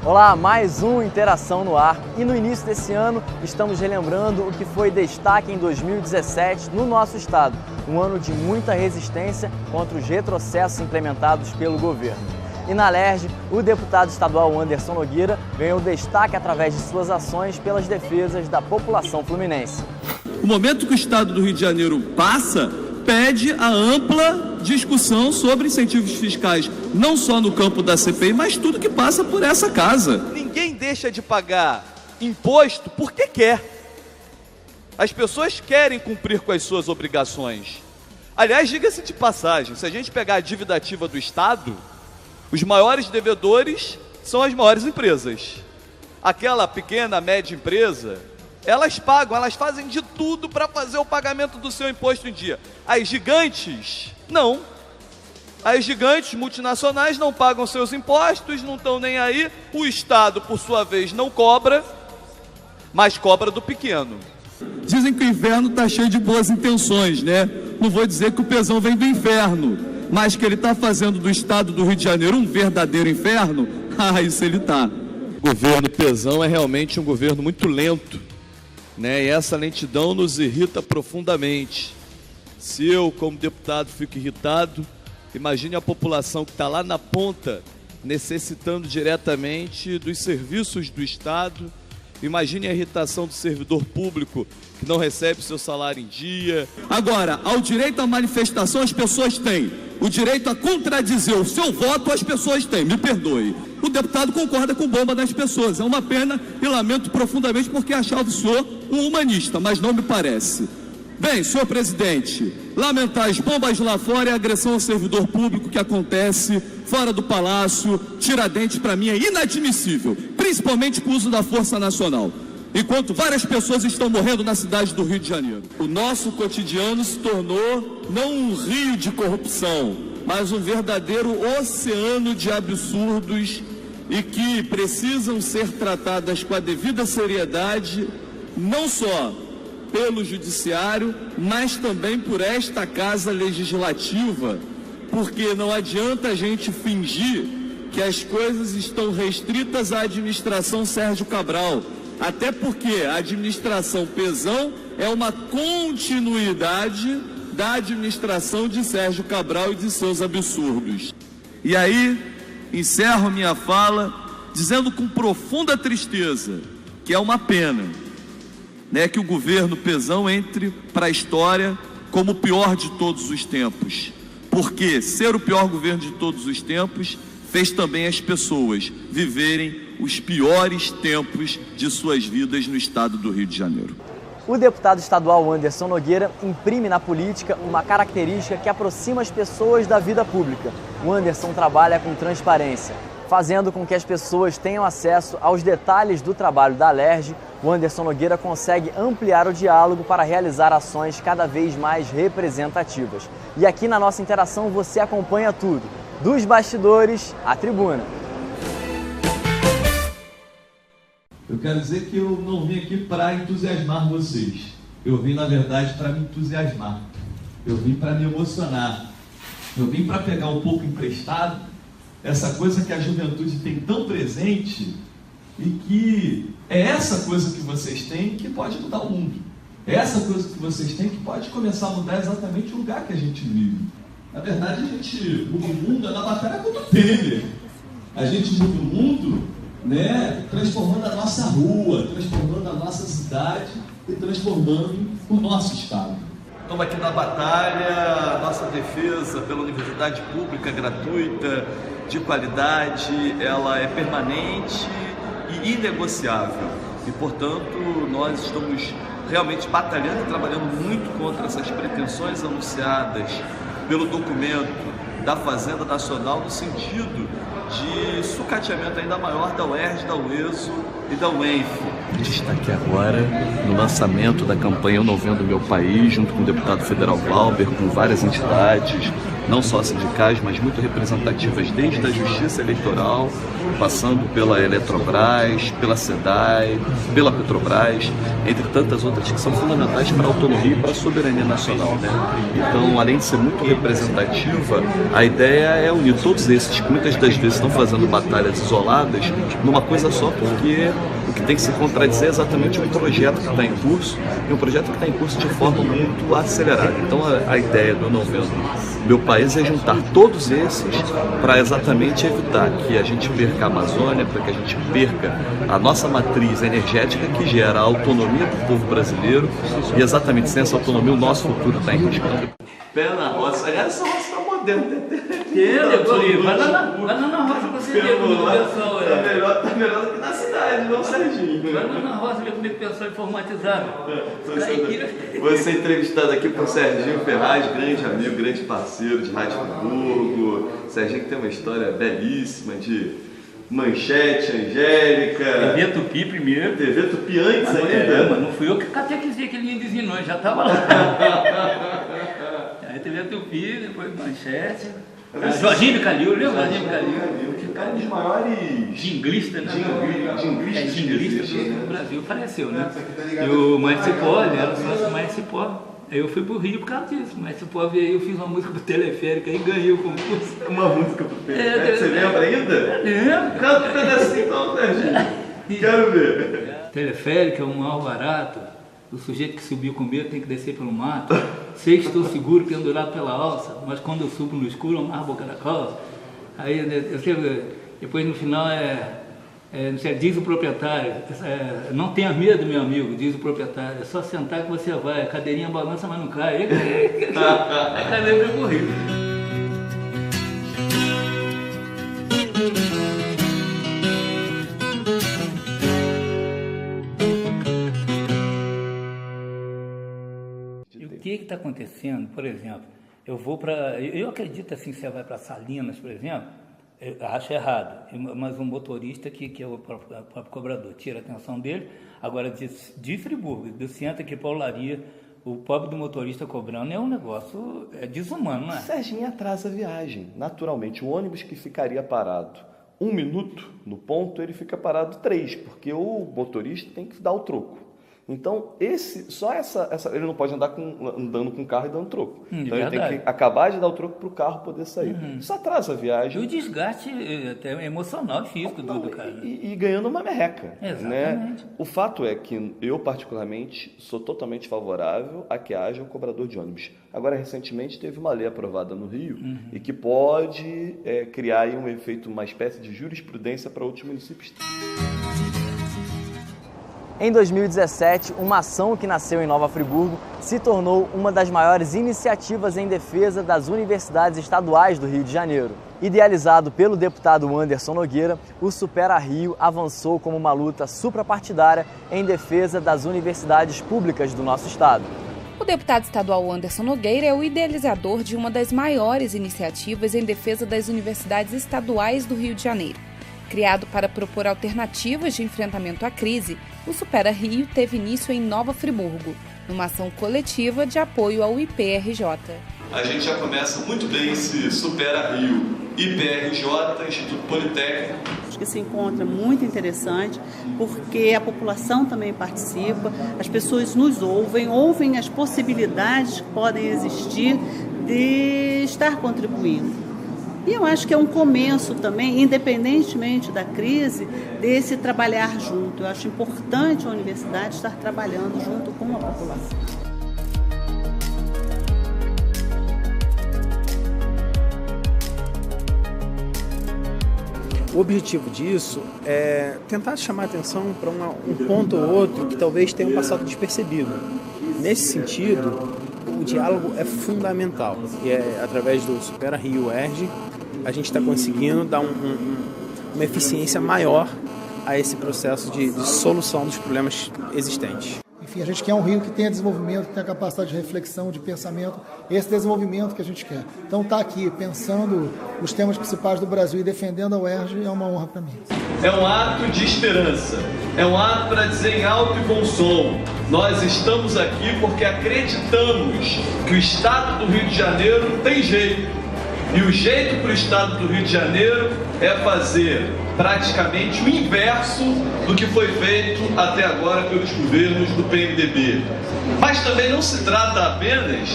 Olá, mais um Interação no Ar. E no início desse ano estamos relembrando o que foi destaque em 2017 no nosso estado. Um ano de muita resistência contra os retrocessos implementados pelo governo. E na Alerj, o deputado estadual Anderson Nogueira ganhou destaque através de suas ações pelas defesas da população fluminense. O momento que o estado do Rio de Janeiro passa pede a ampla discussão sobre incentivos fiscais, não só no campo da CPI, mas tudo que passa por essa casa. Ninguém deixa de pagar imposto porque quer. As pessoas querem cumprir com as suas obrigações. Aliás, diga-se de passagem, se a gente pegar a dívida ativa do Estado, os maiores devedores são as maiores empresas. Aquela pequena, média empresa, elas pagam, elas fazem de tudo para fazer o pagamento do seu imposto em dia. As gigantes, não. As gigantes multinacionais não pagam seus impostos, não estão nem aí. O Estado, por sua vez, não cobra, mas cobra do pequeno. Dizem que o inferno está cheio de boas intenções, né? Não vou dizer que o Pezão vem do inferno, mas que ele está fazendo do estado do Rio de Janeiro um verdadeiro inferno, isso ele está. O governo Pezão é realmente um governo muito lento, né? E essa lentidão nos irrita profundamente. Se eu, como deputado, fico irritado, imagine a população que está lá na ponta, necessitando diretamente dos serviços do Estado. Imagine a irritação do servidor público que não recebe seu salário em dia. Agora, ao direito à manifestação as pessoas têm. O direito a contradizer o seu voto as pessoas têm, me perdoe. O deputado concorda com bomba das pessoas. É uma pena e lamento profundamente porque achava o senhor um humanista, mas não me parece. Bem, senhor presidente, lamentar as bombas lá fora e a agressão ao servidor público que acontece fora do Palácio Tiradentes, para mim é inadmissível, principalmente com o uso da Força Nacional, enquanto várias pessoas estão morrendo na cidade do Rio de Janeiro. O nosso cotidiano se tornou não um rio de corrupção, mas um verdadeiro oceano de absurdos e que precisam ser tratadas com a devida seriedade, não só pelo Judiciário, mas também por esta Casa Legislativa, porque não adianta a gente fingir que as coisas estão restritas à administração Sérgio Cabral, até porque a administração Pezão é uma continuidade da administração de Sérgio Cabral e de seus absurdos. E aí, encerro minha fala dizendo com profunda tristeza que é uma pena, né, que o governo Pezão entre para a história como o pior de todos os tempos, porque ser o pior governo de todos os tempos fez também as pessoas viverem os piores tempos de suas vidas no estado do Rio de Janeiro. O deputado estadual Anderson Nogueira imprime na política uma característica que aproxima as pessoas da vida pública. O Anderson trabalha com transparência, fazendo com que as pessoas tenham acesso aos detalhes do trabalho da Alerj. O Anderson Nogueira consegue ampliar o diálogo para realizar ações cada vez mais representativas. E aqui na nossa interação você acompanha tudo, dos bastidores à tribuna. Eu quero dizer que eu não vim aqui para entusiasmar vocês. Eu vim, na verdade, para me entusiasmar. Eu vim para me emocionar. Eu vim para pegar um pouco emprestado essa coisa que a juventude tem tão presente e que é essa coisa que vocês têm que pode mudar o mundo. É essa coisa que vocês têm que pode começar a mudar exatamente o lugar que a gente vive. Na verdade, a gente muda o mundo na batalha contra o Temer. A gente muda o mundo, né, transformando a nossa rua, transformando a nossa cidade e transformando o nosso estado. Estamos aqui na batalha, nossa defesa pela universidade pública gratuita, de qualidade, ela é permanente e inegociável. E, portanto, nós estamos realmente batalhando e trabalhando muito contra essas pretensões anunciadas pelo documento da Fazenda Nacional no sentido de sucateamento ainda maior da UERJ, da UESO e da UENF. A gente está aqui agora no lançamento da campanha Eu Não Vendo Meu País, junto com o deputado federal Glauber, com várias entidades, não só sindicais, mas muito representativas desde a Justiça Eleitoral, passando pela Eletrobras, pela SEDAI, pela Petrobras, entre tantas outras que são fundamentais para a autonomia e para a soberania nacional, né? Então, além de ser muito representativa, a ideia é unir todos esses que muitas das vezes estão fazendo batalhas isoladas numa coisa só, porque o que tem que se contradizer é exatamente um projeto que está em curso, e um projeto que está em curso de forma muito acelerada. Então, a ideia do Eu Não Vendo Meu País é juntar todos esses para exatamente evitar que a gente perca a Amazônia, para que a gente perca a nossa matriz energética que gera a autonomia do povo brasileiro, e exatamente sem essa autonomia o nosso futuro está em risco. Pé na roça, aliás, essa roça está moderna. Vai lá na roça pra você ver como o pessoal é. Tá melhor do que na cidade, não, Serginho. Vai lá na roça ver como o pessoal é informatizado. Vou ser entrevistado aqui por Serginho Ferraz, grande amigo, grande parceiro de Rádio Friburgo. Serginho que tem uma história belíssima de Manchete, Angélica. TV Tupi primeiro. TV Tupi antes ainda. Mas não fui eu que catequizei aquele índizinho, não, já estava lá. Aí TV Tupi, depois Manchete. Jorginho Calil, lembra? Jorginho Calil. Que cara dos maiores jinglistas, né? Jinglistas do Brasil, faleceu, né? E o Maestro Cipó, ele era sócio do Maestro Cipó. Eu fui pro Rio por causa disso. O Maestro Cipó veio aí, eu fiz uma música pro Teleférico aí, ganhei o concurso. Uma música pro Teleférico? Você lembra ainda? Lembro. Canta um pedacinho então, Serginho. Quero ver. Teleférico é um mal barato. O sujeito que subiu com medo tem que descer pelo mato. Sei que estou seguro, pendurado pela alça, mas quando eu subo no escuro, eu amarro a boca da calça. Aí, depois no final diz o proprietário, não tenha medo, meu amigo, diz o proprietário, é só sentar que você vai, a cadeirinha balança, mas não cai. Aí cadê meu corrido? O que está acontecendo? Por exemplo, eu acredito assim, se você vai para Salinas, por exemplo, eu acho errado, mas um motorista que é o próprio cobrador, tira a atenção dele. Agora, de Friburgo, do centro aqui para Olaria, o pobre do motorista cobrando é um negócio desumano, não é? Serginho atrasa a viagem. Naturalmente, o ônibus que ficaria parado 1 minuto no ponto, ele fica parado 3, porque o motorista tem que dar o troco. Então, ele não pode andando com o carro e dando troco. Então, ele tem que acabar de dar o troco para o carro poder sair. Isso atrasa a viagem. E o desgaste até emocional e físico do cara. E ganhando uma merreca. Exatamente. Né? O fato é que eu, particularmente, sou totalmente favorável a que haja um cobrador de ônibus. Agora, recentemente, teve uma lei aprovada no Rio e que pode criar aí um efeito, uma espécie de jurisprudência para outros municípios. Em 2017, uma ação que nasceu em Nova Friburgo se tornou uma das maiores iniciativas em defesa das universidades estaduais do Rio de Janeiro. Idealizado pelo deputado Anderson Nogueira, o Supera Rio avançou como uma luta suprapartidária em defesa das universidades públicas do nosso estado. O deputado estadual Anderson Nogueira é o idealizador de uma das maiores iniciativas em defesa das universidades estaduais do Rio de Janeiro. Criado para propor alternativas de enfrentamento à crise, o Supera Rio teve início em Nova Friburgo, numa ação coletiva de apoio ao IPRJ. A gente já começa muito bem esse Supera Rio, IPRJ, Instituto Politécnico. Acho que esse encontro é muito interessante, porque a população também participa, as pessoas nos ouvem as possibilidades que podem existir de estar contribuindo. E eu acho que é um começo também, independentemente da crise, desse trabalhar junto. Eu acho importante a universidade estar trabalhando junto com a população. O objetivo disso é tentar chamar a atenção para um ponto ou outro que talvez tenha passado despercebido. Nesse sentido, o diálogo é fundamental. E através do Supera Rio UERJ, a gente está conseguindo dar uma eficiência maior a esse processo de solução dos problemas existentes. Enfim, a gente quer um Rio que tenha desenvolvimento, que tenha capacidade de reflexão, de pensamento, esse desenvolvimento que a gente quer. Então, estar aqui pensando os temas principais do Brasil e defendendo a UERJ é uma honra para mim. É um ato de esperança, é um ato para dizer em alto e bom som: nós estamos aqui porque acreditamos que o Estado do Rio de Janeiro tem jeito, E o jeito para o Estado do Rio de Janeiro é fazer praticamente o inverso do que foi feito até agora pelos governos do PMDB. Mas também não se trata apenas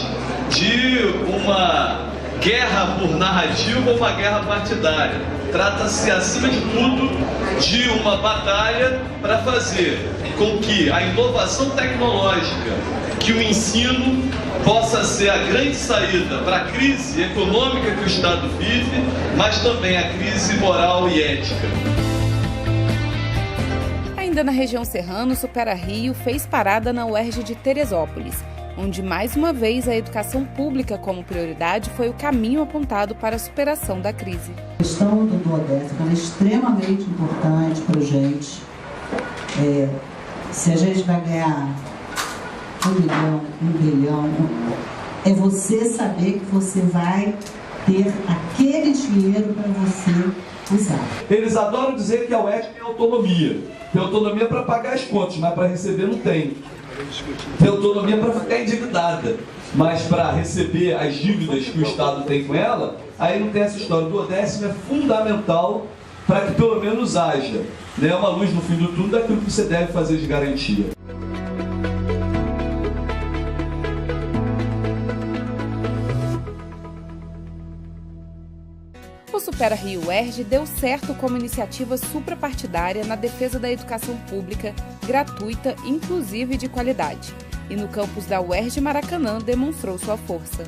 de uma guerra por narrativa ou uma guerra partidária. Trata-se, acima de tudo, de uma batalha para fazer com que a inovação tecnológica, que o ensino possa ser a grande saída para a crise econômica que o Estado vive, mas também a crise moral e ética. Ainda na região serrana, o Supera Rio fez parada na UERJ de Teresópolis, onde mais uma vez a educação pública como prioridade foi o caminho apontado para a superação da crise. A questão do duodécimo é extremamente importante para a gente. Se a gente vai ganhar 1 milhão, 1 bilhão, é você saber que você vai ter aquele dinheiro para você usar. Eles adoram dizer que a UERJ tem autonomia. Tem autonomia para pagar as contas, mas para receber não tem. Tem autonomia para ficar endividada, mas para receber as dívidas que o Estado tem com ela, aí não tem essa história. O duodécimo é fundamental para que pelo menos haja, né, uma luz no fim do túnel daquilo que você deve fazer de garantia. O Supera Rio UERJ deu certo como iniciativa suprapartidária na defesa da educação pública, gratuita, inclusiva e de qualidade. E no campus da UERJ Maracanã demonstrou sua força.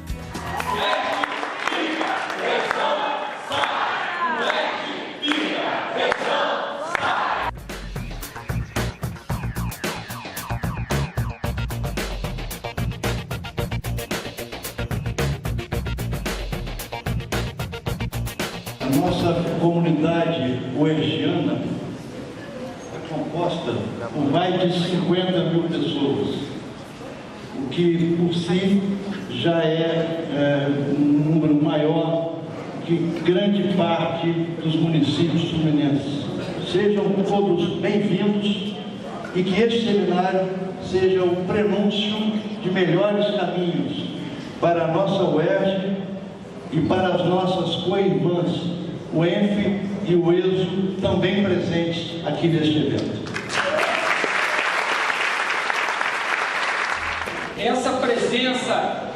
A nossa comunidade uerjiana é composta por mais de 50 mil pessoas, o que por si já é um número maior que grande parte dos municípios fluminenses. Sejam todos bem-vindos e que este seminário seja o prenúncio de melhores caminhos para a nossa UERJ e para as nossas co-irmãs, o ENF e o ESO, também presentes aqui neste evento. Essa presença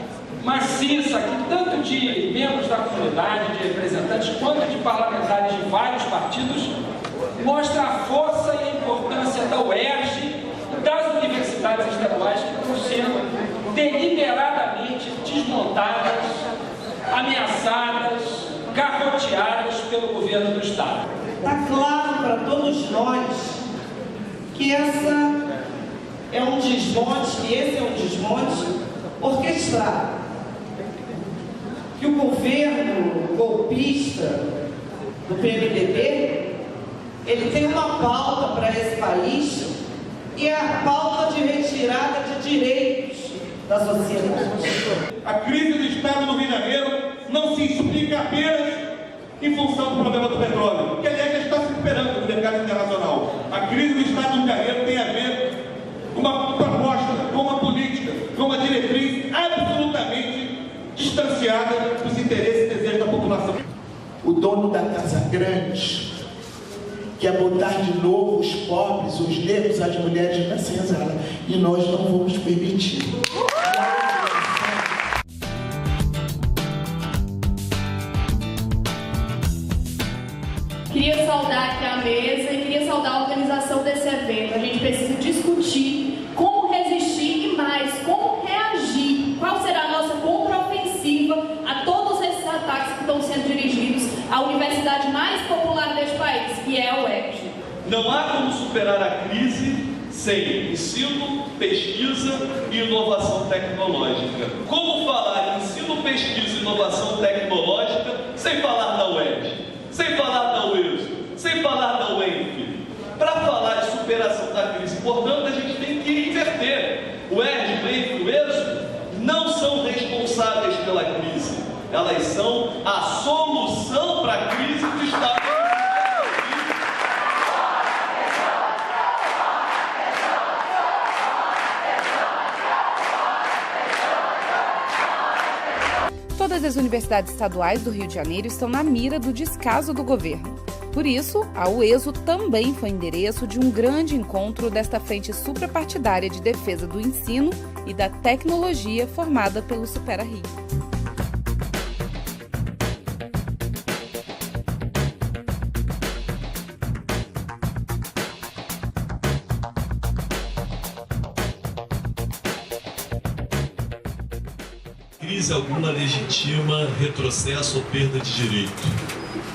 maciça aqui, tanto de membros da comunidade, de representantes, quanto de parlamentares de vários partidos, mostra a força e a importância da UERJ e das universidades estaduais que estão sendo deliberadamente desmontadas, ameaçadas, garroteadas pelo governo do Estado. Está claro para todos nós que esse é um desmonte orquestrado, que o governo golpista do PMDB, ele tem uma pauta para esse país e é a pauta de retirada de direitos da sociedade. A crise do Estado do Rio de Janeiro não se explica apenas em função do problema do petróleo, que aliás já está se superando no mercado internacional. A crise do Estado do Rio de Janeiro tem a ver com uma proposta, com uma política, com uma diretriz absolutamente distanciada dos interesses e desejos da população. O dono da Casa Grande quer botar de novo os pobres, os negros, as mulheres na senzala, e nós não vamos permitir. Queria saudar aqui a mesa e queria saudar a organização desse evento. A gente precisa discutir como resistir e mais, como reagir. Qual será a nossa contraofensiva a todos esses ataques que estão sendo dirigidos à universidade mais popular deste país, que é a UERJ. Não há como superar a crise sem ensino, pesquisa e inovação tecnológica. Como falar em ensino, pesquisa e inovação tecnológica sem falar da UERJ? Sem falar da UESO, sem falar da UENF. Para falar de superação da crise, portanto, a gente tem que inverter. O UERJ, o ENF e o ESO não são responsáveis pela crise. Elas são a solução para a crise do Estado. Toda Todas as universidades estaduais do Rio de Janeiro estão na mira do descaso do governo. Por isso, a UESO também foi endereço de um grande encontro desta frente suprapartidária de defesa do ensino e da tecnologia formada pelo Supera Rio. Crise alguma legitima retrocesso ou perda de direito.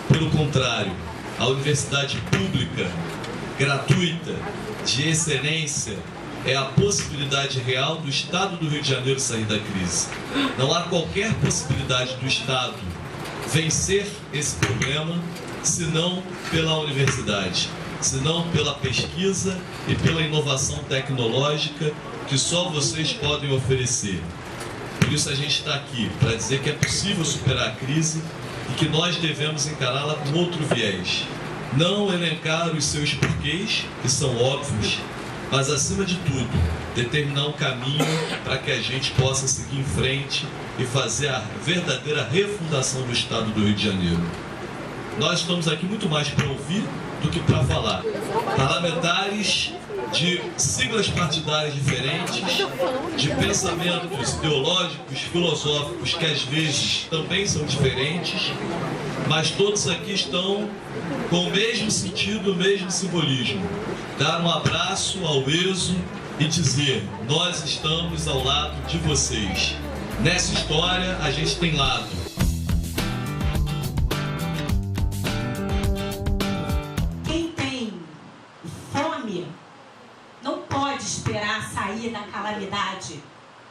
Pelo contrário, a universidade pública, gratuita, de excelência, é a possibilidade real do Estado do Rio de Janeiro sair da crise. Não há qualquer possibilidade do Estado vencer esse problema, senão pela universidade, senão pela pesquisa e pela inovação tecnológica que só vocês podem oferecer. Por isso a gente está aqui, para dizer que é possível superar a crise e que nós devemos encará-la com outro viés. Não elencar os seus porquês, que são óbvios, mas acima de tudo, determinar um caminho para que a gente possa seguir em frente e fazer a verdadeira refundação do Estado do Rio de Janeiro. Nós estamos aqui muito mais para ouvir do que para falar. Parlamentares de siglas partidárias diferentes, de pensamentos ideológicos, filosóficos, que às vezes também são diferentes, mas todos aqui estão com o mesmo sentido, o mesmo simbolismo. Dar um abraço ao ESO e dizer: nós estamos ao lado de vocês. Nessa história, a gente tem lado. Esperar sair da calamidade,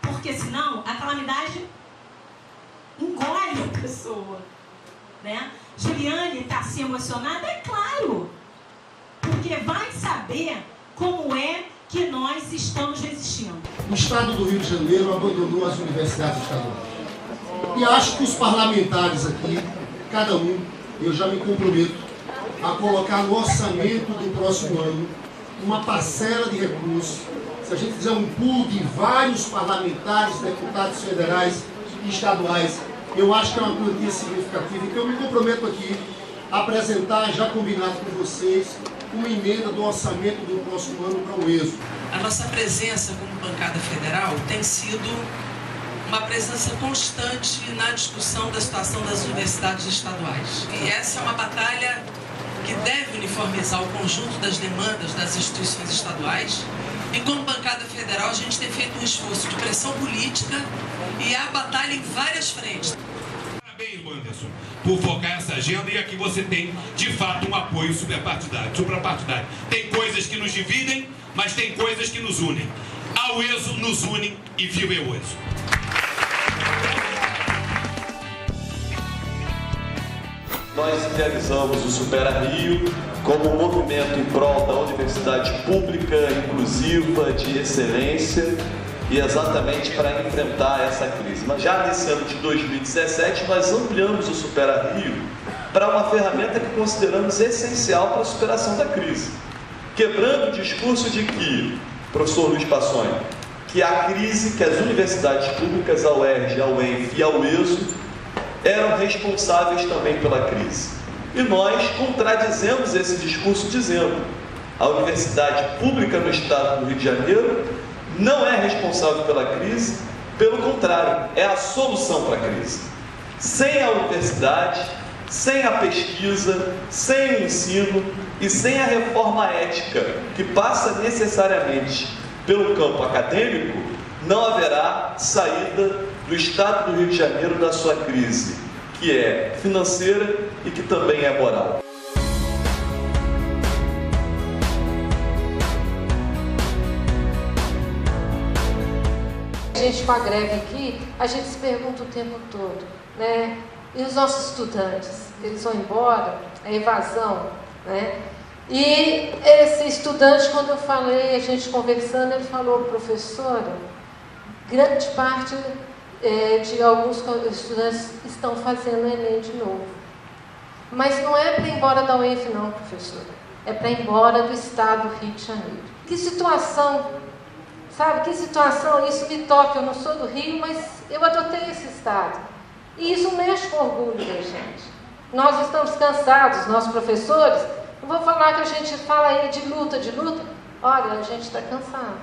porque senão a calamidade engole a pessoa, né? Juliane está se emocionada, é claro, porque vai saber como é que nós estamos resistindo. O Estado do Rio de Janeiro abandonou as universidades estaduais. E acho que os parlamentares aqui, cada um, eu já me comprometo a colocar no orçamento do próximo ano uma parcela de recursos. Se a gente fizer um pool de vários parlamentares, deputados federais e estaduais, eu acho que é uma quantia significativa. Então eu me comprometo aqui a apresentar, já combinado com vocês, uma emenda do orçamento do próximo ano para o ESO. A nossa presença como bancada federal tem sido uma presença constante na discussão da situação das universidades estaduais. E essa é uma batalha que deve uniformizar o conjunto das demandas das instituições estaduais. E como bancada federal, a gente tem feito um esforço de pressão política e a batalha em várias frentes. Parabéns, Anderson, por focar essa agenda, e aqui você tem, de fato, um apoio suprapartidário. Tem coisas que nos dividem, mas tem coisas que nos unem. A UESO nos une e viva a UESO. Nós idealizamos o Supera Rio como um movimento em prol da universidade pública, inclusiva, de excelência, e exatamente para enfrentar essa crise. Mas já nesse ano de 2017, nós ampliamos o Supera Rio para uma ferramenta que consideramos essencial para a superação da crise. Quebrando o discurso de que, professor Luiz Passoni, que a crise, que as universidades públicas, a UERJ, a UENF e a UESO, eram responsáveis também pela crise. E nós contradizemos esse discurso dizendo: a universidade pública no Estado do Rio de Janeiro não é responsável pela crise, pelo contrário, é a solução para a crise. Sem a universidade, sem a pesquisa, sem o ensino e sem a reforma ética, que passa necessariamente pelo campo acadêmico, não haverá saída do Estado do Rio de Janeiro da sua crise, que é financeira e que também é moral. A gente com a greve aqui, a gente se pergunta o tempo todo, né? E os nossos estudantes, eles vão embora, a evasão, né? E esse estudante, quando eu falei, a gente conversando, ele falou: professora, grande parte de alguns estudantes estão fazendo Enem de novo. Mas não é para ir embora da UENF não, professora. É para ir embora do Estado do Rio de Janeiro. Que situação, sabe? Que situação, isso me toca. Eu não sou do Rio, mas eu adotei esse Estado. E isso mexe com o orgulho da gente. Nós estamos cansados, nós professores, não vou falar que a gente fala aí de luta. Olha, a gente está cansado.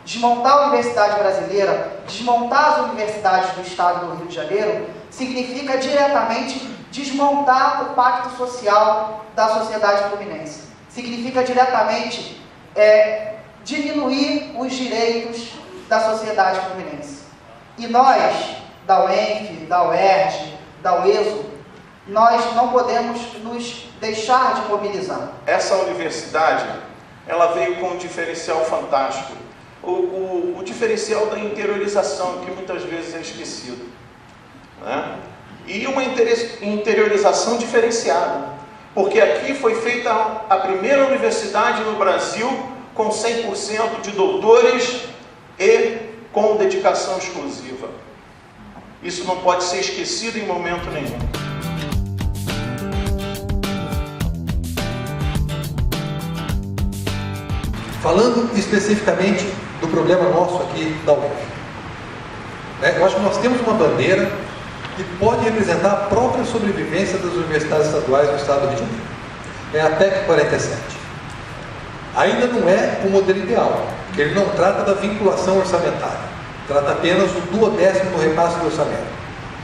Desmontar a universidade brasileira, desmontar as universidades do estado do Rio de Janeiro, significa diretamente desmontar o pacto social da sociedade fluminense. Significa diretamente diminuir os direitos da sociedade fluminense. E nós, da UENF, da UERJ, da UESO, nós não podemos nos deixar de mobilizar. Essa universidade, ela veio com um diferencial fantástico. O diferencial da interiorização, que muitas vezes é esquecido, né? E uma interiorização diferenciada, porque aqui foi feita a primeira universidade no Brasil com 100% de doutores e com dedicação exclusiva. Isso não pode ser esquecido em momento nenhum. Falando especificamente do problema nosso aqui da UENF, eu acho que nós temos uma bandeira que pode representar a própria sobrevivência das universidades estaduais do estado do Rio de Janeiro. É a PEC 47. Ainda não é o modelo ideal, porque ele não trata da vinculação orçamentária, trata apenas do 1/10 do repasse do orçamento.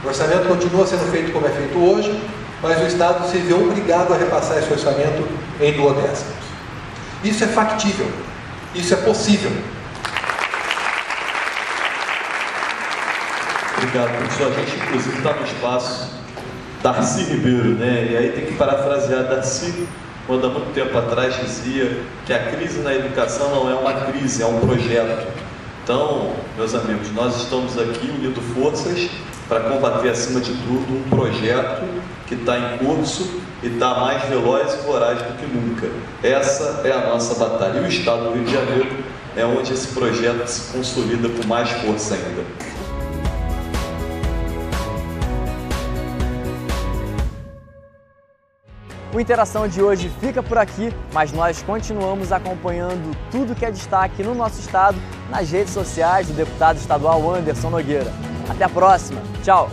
O orçamento continua sendo feito como é feito hoje, mas o estado se vê obrigado a repassar esse orçamento em 2/10. Isso é factível. Isso é possível. Obrigado, professor. A gente, inclusive, está no espaço Darcy Ribeiro, né? E aí tem que parafrasear Darcy, quando há muito tempo atrás dizia que a crise na educação não é uma crise, é um projeto. Então, meus amigos, nós estamos aqui unindo forças para combater, acima de tudo, um projeto que está em curso e está mais veloz e voraz do que nunca. Essa é a nossa batalha. E o estado do Rio de Janeiro é onde esse projeto se consolida com mais força ainda. O Interação de hoje fica por aqui, mas nós continuamos acompanhando tudo que é destaque no nosso estado nas redes sociais do deputado estadual Anderson Nogueira. Até a próxima. Tchau!